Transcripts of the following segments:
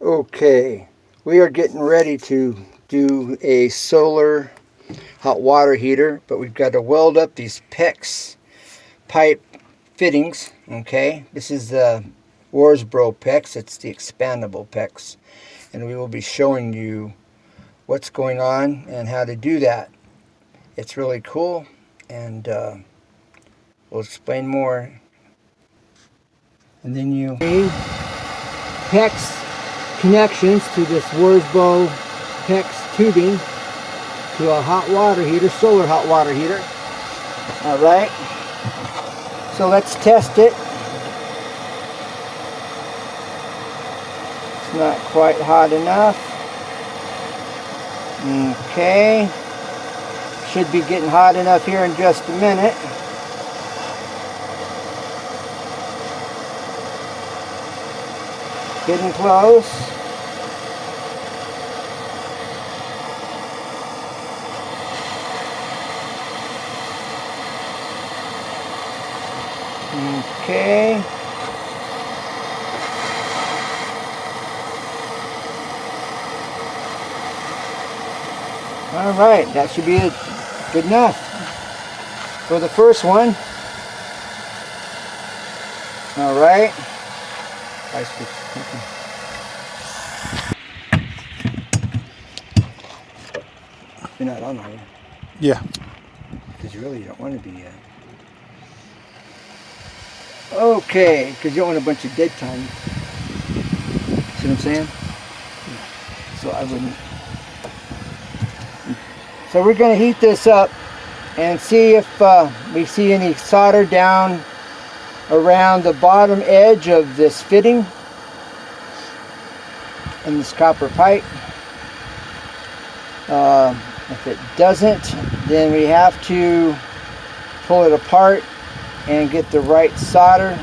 Okay, we are getting ready to do a solar hot water heater, but we've got to weld up these PEX pipe fittings. Okay, this is the Wardsboro PEX. It's the expandable PEX, and we will be showing you what's going on and how to do that. It's really cool, and we'll explain more. And then you PEX connections to this Waterline PEX tubing to a hot water heater, solar hot water heater. All right, so let's test it. It's not quite hot enough. Okay, should be getting hot enough here in just a minute. Getting close. Okay. All right, that should be good enough for the first one. All right. You're not on there. Yeah. Because you really don't want to be yet. Okay, because you don't want a bunch of dead time. See what I'm saying? Yeah. So I wouldn't. So we're going to heat this up and see if we see any solder down around the bottom edge of this fitting in this copper pipe. If it doesn't, then we have to pull it apart and get the right solder,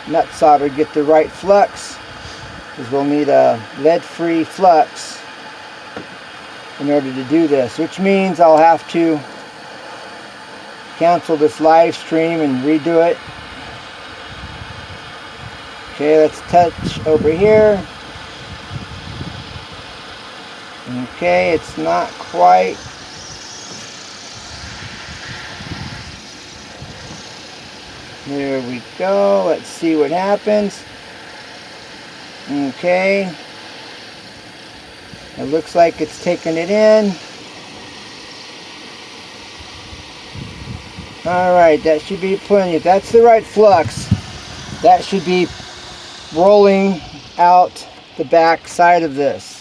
not solder, get the right flux, because we'll need a lead-free flux in order to do this, which means I'll have to cancel this live stream and redo it. Okay, let's touch over here. Okay, it's not quite. There we go. Let's see what happens. Okay. It looks like it's taking it in. Alright, that should be plenty. If that's the right flux, that should be rolling out the back side of this.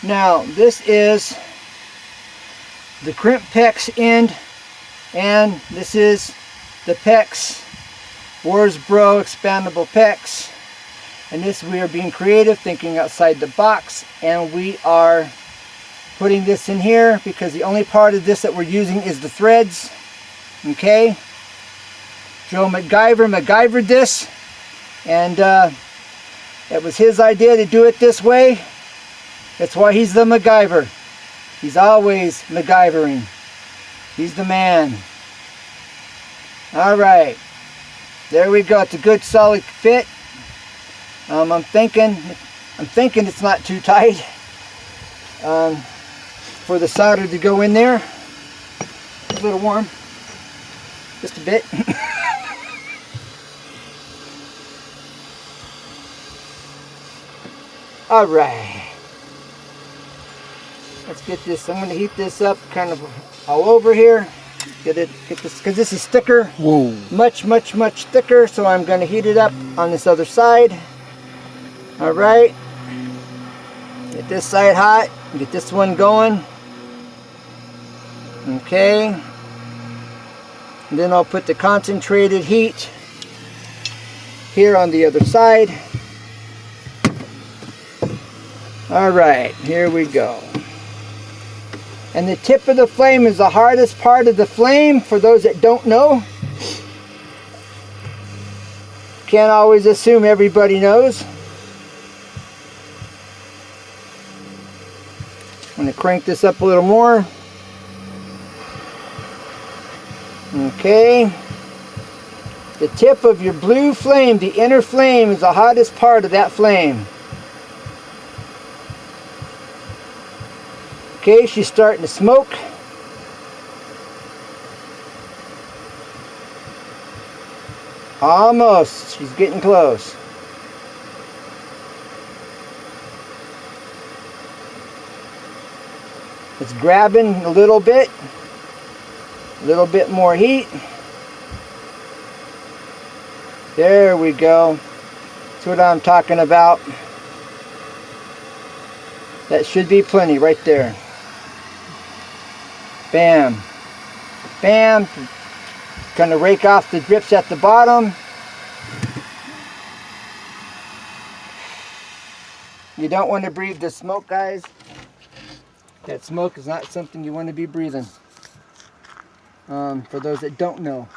Now, this is the crimp PEX end, and this is the PEX Warsboro expandable PEX. And this, we are being creative, thinking outside the box, and we are putting this in here because the only part of this that we're using is the threads. Okay, Joe MacGyvered this, and it was his idea to do it this way. That's why he's the MacGyver. He's always MacGyvering. He's the man. All right, there we go. It's a good solid fit. I'm thinking it's not too tight for the solder to go in there. It's a little warm, just a bit. All right. Let's get this. I'm going to heat this up kind of all over here. Get this, because this is thicker. Whoa. Much thicker. So I'm going to heat it up on this other side. All right. Get this side hot. Get this one going. Okay. And then I'll put the concentrated heat here on the other side. All right. Here we go. And the tip of the flame is the hardest part of the flame, for those that don't know. Can't always assume everybody knows. I'm going to crank this up a little more. Okay. The tip of your blue flame, the inner flame, is the hottest part of that flame. Okay, she's starting to smoke. Almost. She's getting close. It's grabbing a little bit more heat. There we go. That's what I'm talking about. That should be plenty right there. Bam. Bam. Gonna rake off the drips at the bottom. You don't want to breathe the smoke, guys. That smoke is not something you want to be breathing. For those that don't know.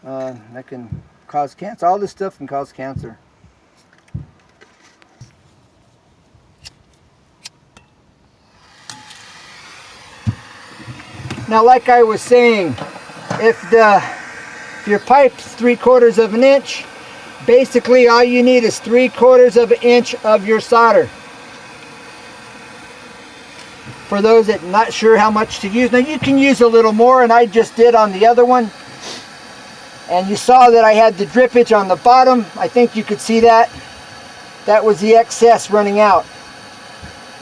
That can cause cancer. All this stuff can cause cancer. Now, like I was saying, if your pipe's 3/4 of an inch, basically all you need is 3/4 of an inch of your solder. For those that are not sure how much to use, now you can use a little more, and I just did on the other one. And you saw that I had the drippage on the bottom. I think you could see that. That was the excess running out.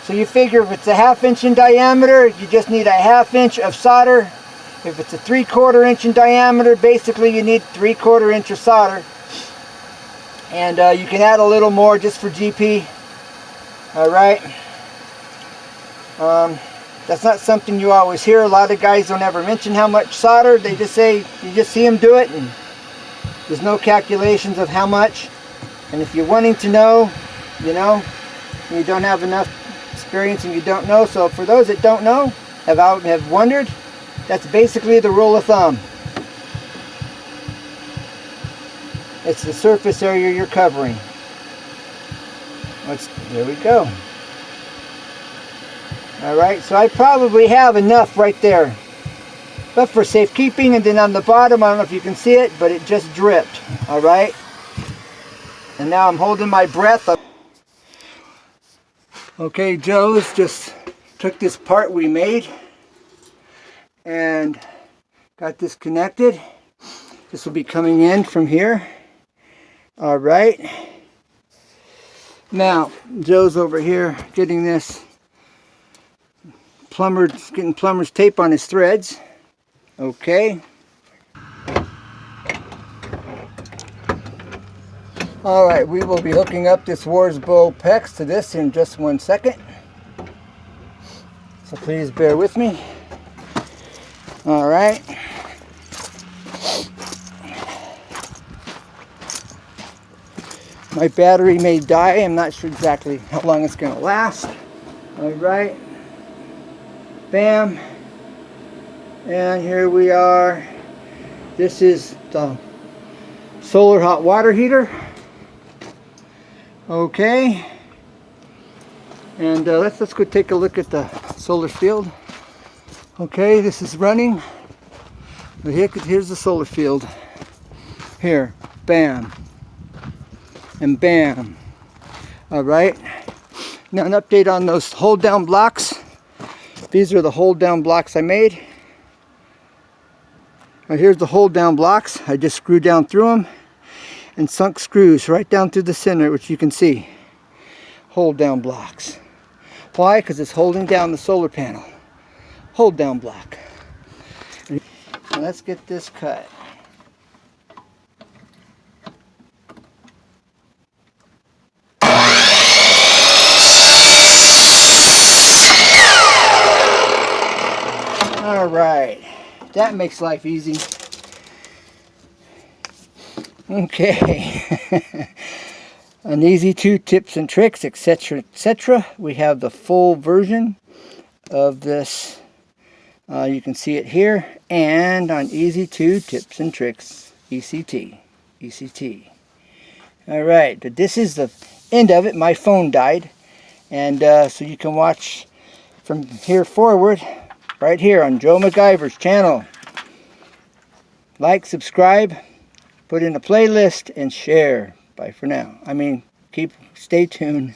So you figure if it's a 1/2 inch in diameter, you just need a 1/2 inch of solder. If it's a 3/4 inch in diameter, basically you need 3/4 inch of solder. And you can add a little more just for GP. Alright. That's not something you always hear. A lot of guys don't ever mention how much solder. They just say, you just see them do it, and there's no calculations of how much. And if you're wanting to know, you know, you don't have enough experience and you don't know. So for those that don't know, have wondered, that's basically the rule of thumb. It's the surface area you're covering. There we go. Alright, so I probably have enough right there. But for safekeeping, and then on the bottom, I don't know if you can see it, but it just dripped. Alright. And now I'm holding my breath. Okay, Joe's just took this part we made and got this connected. This will be coming in from here. Alright. Now, Joe's over here getting this getting plumber's tape on his threads. Okay. Alright, we will be hooking up this wardsboro PEX to this in just 1 second. So please bear with me. Alright. My battery may die. I'm not sure exactly how long it's going to last. Alright. Bam. And here we are. This is the solar hot water heater. Okay. And let's go take a look at the solar field. Okay, this is running. Here's the solar field. Here. Bam. And bam. Alright. Now an update on those hold down blocks. These are the hold down blocks I made. Now here's the hold down blocks. I just screwed down through them and sunk screws right down through the center, which you can see. Hold down blocks. Why? Because it's holding down the solar panel. Hold down block. Now let's get this cut. Alright, that makes life easy. Okay. An easy 2 tips and tricks, etc., etc. We have the full version of this. You can see it here, and on Easy 2 Tips and Tricks, ECT. Alright, but this is the end of it. My phone died, and so you can watch from here forward right here on Joe MacGyver's channel. like, subscribe, put in a playlist, and share. Bye for now. Stay tuned.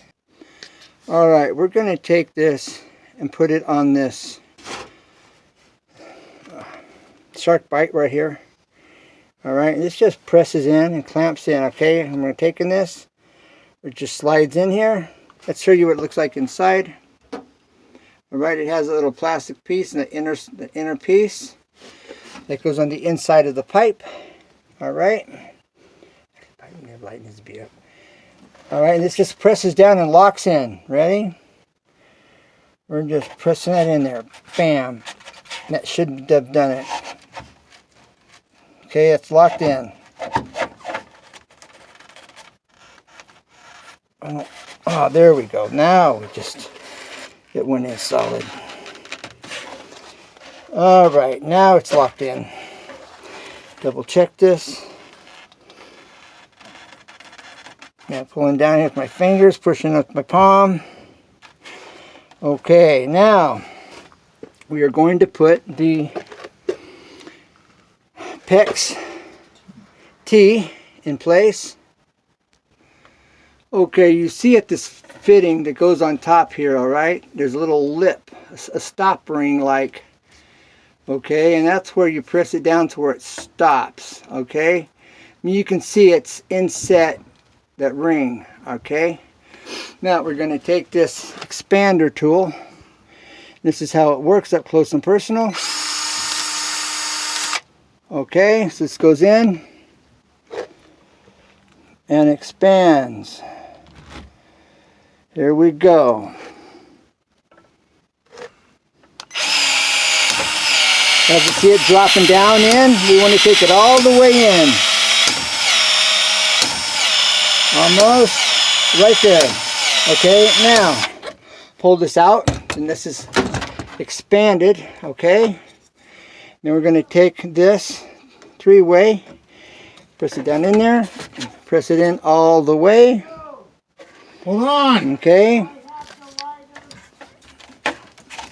Alright, we're going to take this and put it on this shark bite right here. Alright, this just presses in and clamps in, okay? I'm going to take this. It just slides in here. Let's show you what it looks like inside. Alright, it has a little plastic piece and the inner piece that goes on the inside of the pipe. Alright. Lighten this beer. Alright, and this just presses down and locks in. Ready? We're just pressing that in there. Bam. That shouldn't have done it. Okay, it's locked in. Oh, there we go. Now we just get one in solid. Alright, now it's locked in. Double check this. Now pulling down here with my fingers, pushing up my palm. Okay, now we are going to put the PEX T in place. Okay, you see at this fitting that goes on top here, alright? There's a little lip, a stop ring like. Okay, and that's where you press it down to where it stops. Okay, you can see it's inset that ring. Okay, now we're going to take this expander tool. This is how it works up close and personal. Okay, so this goes in and expands. Here we go. As you see it dropping down in, we want to take it all the way in. Almost right there. Okay, now pull this out, and this is expanded. Okay, then we're going to take this three-way, press it down in there, press it in all the way. Hold on. Okay.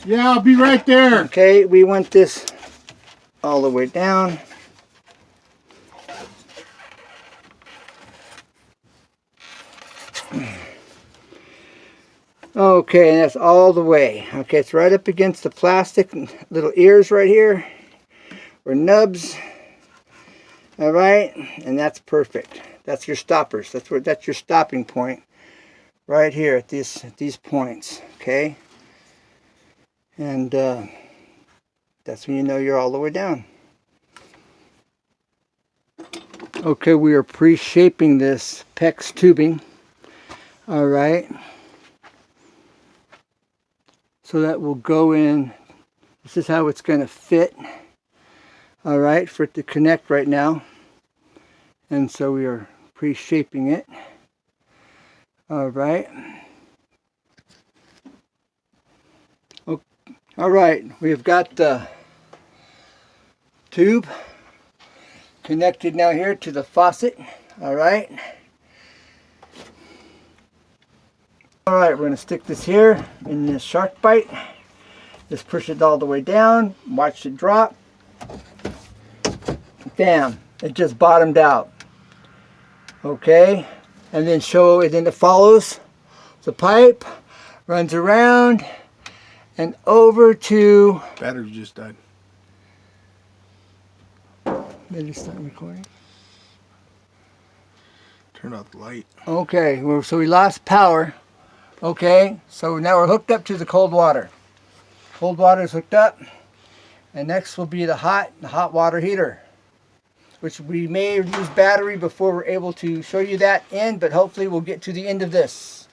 Yeah, I'll be right there. Okay, we want this all the way down. Okay, and that's all the way. Okay, it's right up against the plastic little ears right here, or nubs. All right, and that's perfect. That's your stoppers. That's your stopping point right here at these points. Okay, and that's when you know you're all the way down. Okay, we are pre-shaping this PEX tubing. All right. So that will go in. This is how it's going to fit. All right, for it to connect right now. And so we are pre-shaping it. All right. Okay. All right, we've got the tube connected now here to the faucet. All right. All right, we're going to stick this here in this shark bite. Just push it all the way down. Watch it drop. Bam! It just bottomed out. Okay, and then it follows the pipe, runs around and over to. Battery just died. Did it start recording? Turn off the light. Okay, well, so we lost power. Okay, so now we're hooked up to the cold water. Cold water is hooked up, and next will be the hot water heater, which we may use battery before we're able to show you that but hopefully we'll get to the end of this.